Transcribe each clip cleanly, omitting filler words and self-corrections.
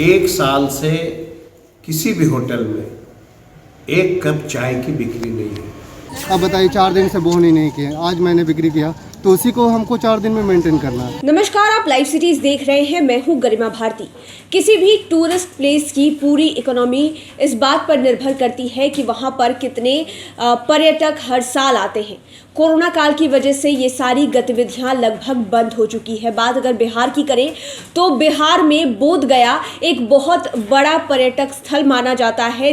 एक साल से किसी भी होटल में एक कप चाय की बिक्री नहीं है। अब बताइए 4 दिन से बोन ही नहीं किए, आज मैंने बिक्री किया तो उसी को हमको 4 दिन में मेंटेन करना है। नमस्कार, आप लाइव सिटीज देख रहे हैं। मैं हूं गरिमा भारती। किसी भी टूरिस्ट प्लेस की पूरी इकोनॉमी इस बात पर निर्भर करती है कि वहां पर कितने पर्यटक हर साल आते हैं। कोरोना काल की वजह से ये सारी गतिविधियां लगभग बंद हो चुकी है। बात अगर बिहार की करें तो बिहार में बोध गया एक बहुत बड़ा पर्यटक स्थल माना जाता है।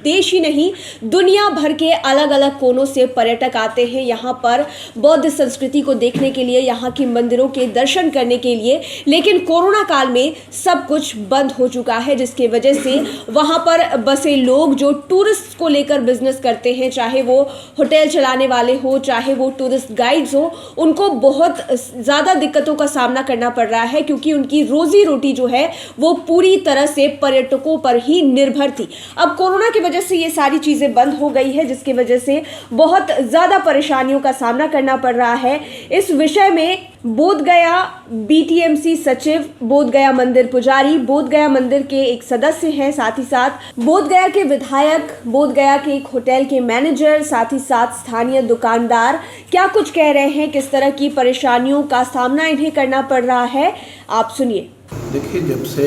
देश ही नहीं, दुनिया भर के अलग अलग कोनों से पर्यटक आते हैं यहाँ पर बौद्ध संस्कृति को देखने के लिए, यहाँ के मंदिरों के दर्शन करने के लिए। लेकिन कोरोना काल में सब कुछ बंद हो चुका है, जिसकी वजह से वहाँ पर बसे लोग जो टूरिस्ट को लेकर बिजनेस करते हैं, चाहे वो होटल चलाने वाले हो, चाहे वो टूरिस्ट गाइड्स हो, उनको बहुत ज़्यादा दिक्कतों का सामना करना पड़ रहा है, क्योंकि उनकी रोजी रोटी जो है वो पूरी तरह से पर्यटकों पर ही निर्भर थी। अब कोरोना की वजह से ये सारी चीजें बंद हो गई है, जिसकी वजह से बहुत ज्यादा परेशानियों का सामना करना पड़ रहा है। इस विषय में बोध गया बीटीएमसी सचिव, बोध गया मंदिर पुजारी, बोध गया मंदिर के एक सदस्य हैं, साथ ही साथ बोध गया के विधायक, बोध गया के एक होटल के मैनेजर, साथ ही साथ स्थानीय दुकानदार क्या कुछ कह रहे हैं, किस तरह की परेशानियों का सामना इन्हें करना पड़ रहा है, आप सुनिए। देखिए, जब से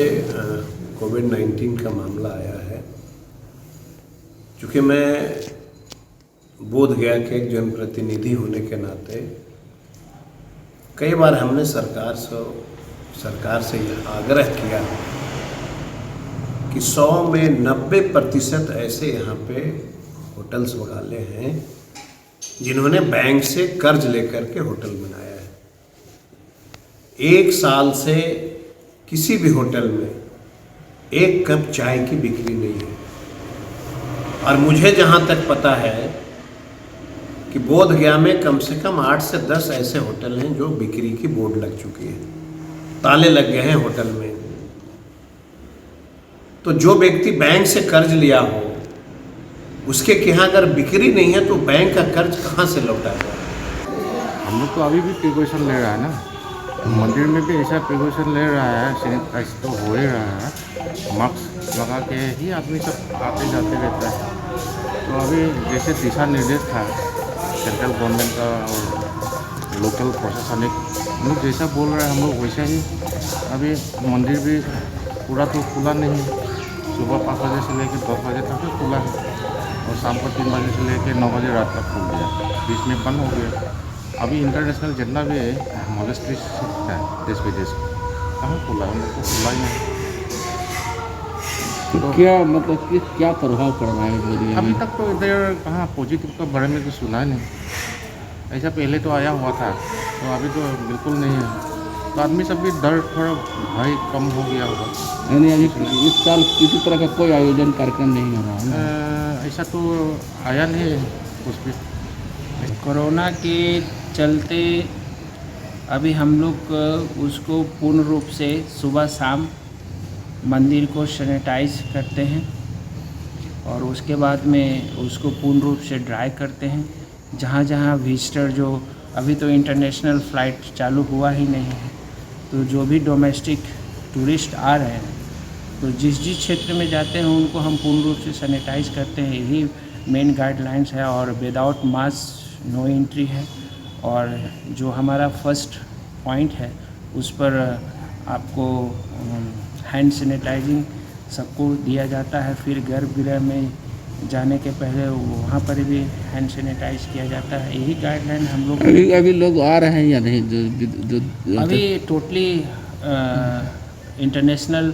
कोविड-19 का मामला आया है, चूँकि मैं बोध गया के एक जनप्रतिनिधि होने के नाते कई बार हमने सरकार से यह आग्रह किया कि 100 में 90% ऐसे यहाँ पे होटल्स वाले हैं जिन्होंने बैंक से कर्ज लेकर के होटल बनाया है। एक साल से किसी भी होटल में एक कप चाय की बिक्री नहीं है। और मुझे जहाँ तक पता है कि बोध गया में कम से कम 8 से 10 ऐसे होटल हैं जो बिक्री की बोर्ड लग चुकी है, ताले लग गए हैं होटल में। तो जो व्यक्ति बैंक से कर्ज लिया हो, उसके यहाँ अगर बिक्री नहीं है तो बैंक का कर्ज कहाँ से लौटाएगा? हम लोग तो अभी भी प्रिकॉशन ले रहा है ना, मंदिर में भी ऐसा प्रिकॉशन ले रहा है, सैनिटाइज तो हो ही रहा है, मास्क लगा के ही आदमी सब आते जाते रहता है। तो अभी जैसे दिशा निर्देश था सेंट्रल गवर्नमेंट का और लोकल प्रशासनिक, हम लोग जैसा बोल रहे हैं हम लोग वैसा ही। अभी मंदिर भी पूरा तो खुला नहीं है, सुबह 5 बजे से लेकर 10 बजे तक खुला है और शाम को 3 बजे से लेकर 9 बजे रात तक खुल गया, बीच में बंद हो गया। अभी इंटरनेशनल जितना भी मॉनेस्ट्री है देश विदेश कहाँ खुला है, उनको खुला ही नहीं। तो क्या मतलब कि क्या प्रभाव पड़ रहा है बोध गया? अभी तक तो इधर कहाँ पॉजिटिव का बारे में तो सुना ही नहीं। ऐसा पहले तो आया हुआ था, तो अभी तो बिल्कुल नहीं है। तो आदमी सब भी डर थोड़ा भाई कम हो गया होगा। यानी अभी इस साल किसी तरह का कोई आयोजन कार्यक्रम नहीं हो रहा है ना? ऐसा तो आया नहीं है कुछ भी। कोरोना के चलते अभी हम लोग उसको पूर्ण रूप से सुबह शाम मंदिर को सैनिटाइज करते हैं और उसके बाद में उसको पूर्ण रूप से ड्राई करते हैं। जहाँ जहाँ विजिटर, जो अभी तो इंटरनेशनल फ़्लाइट चालू हुआ ही नहीं है, तो जो भी डोमेस्टिक टूरिस्ट आ रहे हैं तो जिस जिस क्षेत्र में जाते हैं उनको हम पूर्ण रूप से सैनिटाइज करते हैं। यही मेन गाइडलाइंस है और विदाउट मास्क नो एंट्री है। और जो हमारा फर्स्ट पॉइंट है उस पर आपको हैंड सैनिटाइजिंग सबको दिया जाता है। फिर गर्भगृह में जाने के पहले वहाँ पर भी हैंड सैनिटाइज किया जाता है। यही गाइडलाइन हम लोग अभी लोग आ रहे हैं या नहीं? जो अभी टोटली इंटरनेशनल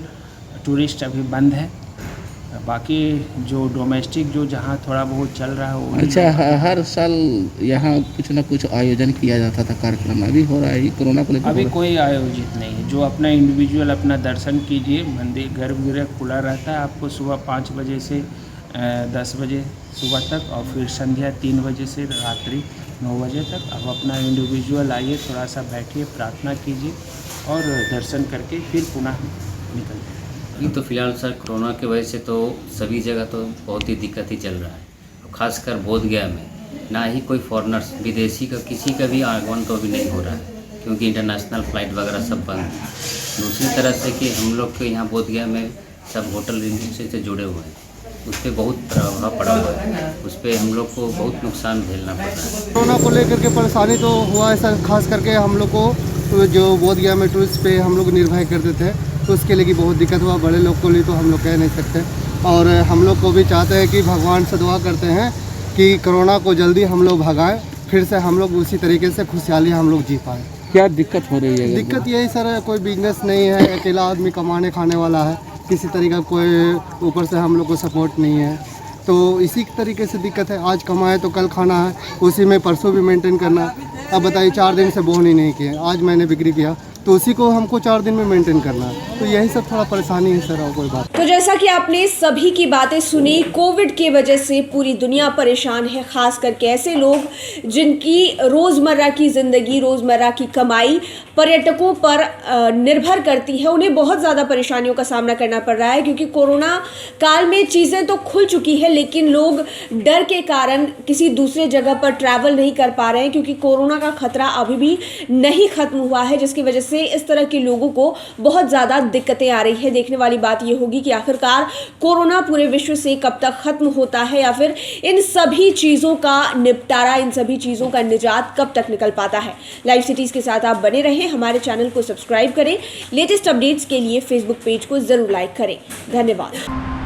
टूरिस्ट अभी बंद है। बाकी जो डोमेस्टिक जो जहाँ थोड़ा बहुत चल रहा है वो। अच्छा, हर साल यहाँ कुछ ना कुछ आयोजन किया जाता था कार्यक्रम, अभी हो रहा है कोरोना को लेकर? अभी कोई आयोजित नहीं है। जो अपना इंडिविजुअल अपना दर्शन कीजिए, मंदिर गर्भगृह खुला रहता है आपको सुबह 5 बजे से 10 बजे सुबह तक, और फिर संध्या 3 बजे से रात्रि 9 बजे तक। अब अपना इंडिविजुअल आइए, थोड़ा सा बैठिए, प्रार्थना कीजिए और दर्शन करके फिर पुनः निकल जाइए। अभी तो फिलहाल सर कोरोना की वजह से तो सभी जगह तो बहुत ही दिक्कत ही चल रहा है। खासकर बोध गया में ना ही कोई फॉरेनर्स, विदेशी का किसी का भी आगमन तो अभी नहीं हो रहा है, क्योंकि इंटरनेशनल फ़्लाइट वगैरह सब बंद है। दूसरी तरह से कि हम लोग के यहाँ बोध गया में सब होटल इंडस्ट्री से जुड़े हुए हैं, उस पर बहुत प्रभाव पड़ा हुआ है, उस पर हम लोग को बहुत नुकसान झेलना पड़ रहा है। कोरोना को लेकर के परेशानी तो हुआ है सर, खास करके हम लोग को जो बोध गया में टूरिस्ट पे हम लोग निर्भर करते थे तो उसके लिए बहुत दिक्कत हुआ। बड़े लोग को लिए तो हम लोग कह नहीं सकते, और हम लोग को भी चाहते हैं कि भगवान से दुआ करते हैं कि कोरोना को जल्दी हम लोग भगाएं, फिर से हम लोग उसी तरीके से खुशहाली हम लोग जी पाएँ। क्या दिक्कत हो रही है? दिक्कत यही सर, कोई बिजनेस नहीं है, अकेला आदमी कमाने खाने वाला है, किसी तरीके का कोई ऊपर से हम लोग को सपोर्ट नहीं है, तो इसी तरीके से दिक्कत है। आज कमाए तो कल खाना है, उसी में परसों भी मेंटेन करना। अब बताइए 4 दिन से बोन ही नहीं किए, आज मैंने बिक्री किया तो उसी को हमको 4 दिन में मेंटेन करना है, तो यही सब थोड़ा परेशानी है सर, और कोई बात। तो जैसा कि आपने सभी की बातें सुनी, कोविड की वजह से पूरी दुनिया परेशान है, खास करके ऐसे लोग जिनकी रोज़मर्रा की ज़िंदगी, रोज़मर्रा की कमाई पर्यटकों पर निर्भर करती है। उन्हें बहुत ज़्यादा परेशानियों का सामना करना पड़ रहा है, क्योंकि कोरोना काल में चीज़ें तो खुल चुकी है, लेकिन लोग डर के कारण किसी दूसरे जगह पर ट्रैवल नहीं कर पा रहे हैं, क्योंकि कोरोना का खतरा अभी भी नहीं खत्म हुआ है, जिसकी वजह से इस तरह के लोगों को बहुत ज़्यादा दिक्कतें आ रही है। देखने वाली बात यह होगी कि आखिरकार कोरोना पूरे विश्व से कब तक खत्म होता है, या फिर इन सभी चीज़ों का निपटारा, इन सभी चीज़ों का निजात कब तक निकल पाता है। लाइव सिटीज़ के साथ आप बने रहें, हमारे चैनल को सब्सक्राइब करें, लेटेस्ट अपडेट्स के लिए फेसबुक पेज को जरूर लाइक करें। धन्यवाद।